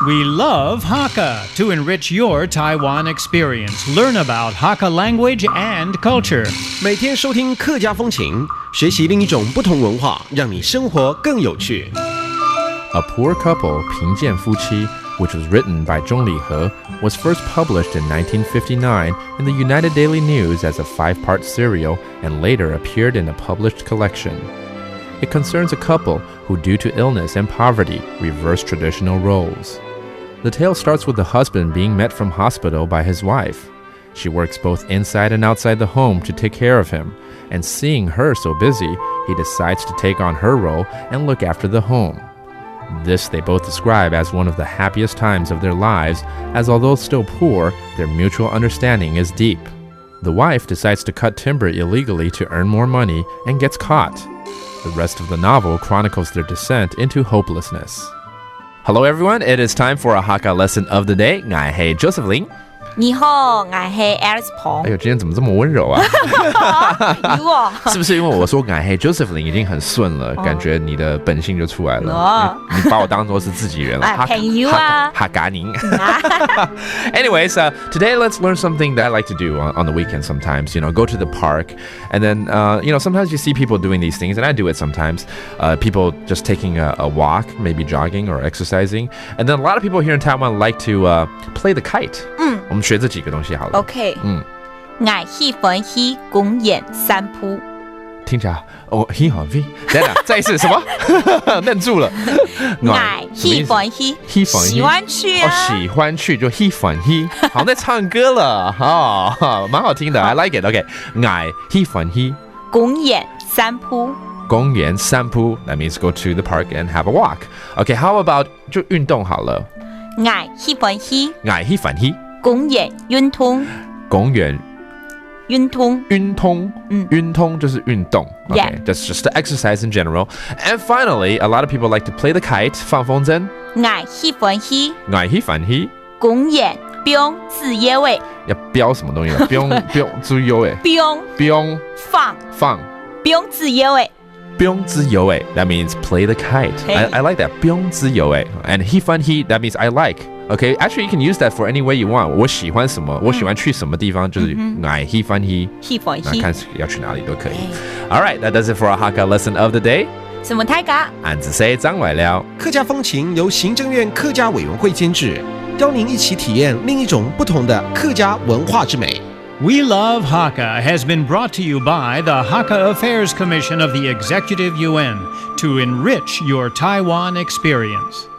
We love Hakka to enrich your Taiwan experience. Learn about Hakka language and culture. 每天收听客家风情，学习另一种不同文化，让你生活更有趣。A Poor Couple, 贫贱夫妻, which was written by Zhong Lihe, was first published in 1959 in the United Daily News as a 5-part serial and later appeared in a published collection. It concerns a couple who, due to illness and poverty, reverse traditional roles. The tale starts with the husband being met from hospital by his wife. She works both inside and outside the home to take care of him, and seeing her so busy, he decides to take on her role and look after the home. This they both describe as one of the happiest times of their lives, as although still poor, their mutual understanding is deep. The wife decides to cut timber illegally to earn more money and gets caught. The rest of the novel chronicles their descent into hopelessness. Hello everyone, it is time for a Hakka lesson of the day. Ngài Hey Josephine. 你好，我是 Alice 彭。哎呦，今天怎么这么温柔啊？是不是因为我说俺嘿 Josephine 已经很顺了，感觉你的本性就出来了？你把我当作是自己人了。朋友啊，哈嘎宁。Anyways, today let's learn something that I like to do on the weekend sometimes. You know, go to the park, and then sometimes you see people doing these things, and I do it sometimes. People just taking a walk, maybe jogging or exercising, and then a lot of people here in Taiwan like to play the kite. 我们学这几个东西好了。OK， 我喜欢去公园散步。听起来很好听。等等，再一次什么？愣住了。我喜欢去，喜欢去啊。喜欢去就喜欢去，好像在唱歌了，蛮好听的。I like it. OK， 我喜欢去公园散步。公园散步 ，that means go to the park and have a walk. OK，how about 就运动好了。我喜欢去，我喜欢去。公园运动，公园运动，运动就是运动。Okay, that's just the exercise in general. And finally, a lot of people like to play the kite, 放风筝。我喜欢去，我喜欢去公园标自由诶。要标什么东西呢？标自由诶。标放标自由诶。标自由诶。That means play the kite. I like that. 标自由诶。And 喜欢去 that means I like. Okay, actually you can use that for any way you want. 我喜欢什么，我喜欢去什么地方，就是我喜欢去。那看要去哪里都可以。All right, that does it for our Hakka lesson of the day. 什么太嘎？俺只say张伟了。客家风情由行政院客家委员会监制，邀您一起体验另一种不同的客家文化之美。We Love Hakka has been brought to you by the Hakka Affairs Commission of the Executive Yuan to enrich your Taiwan experience.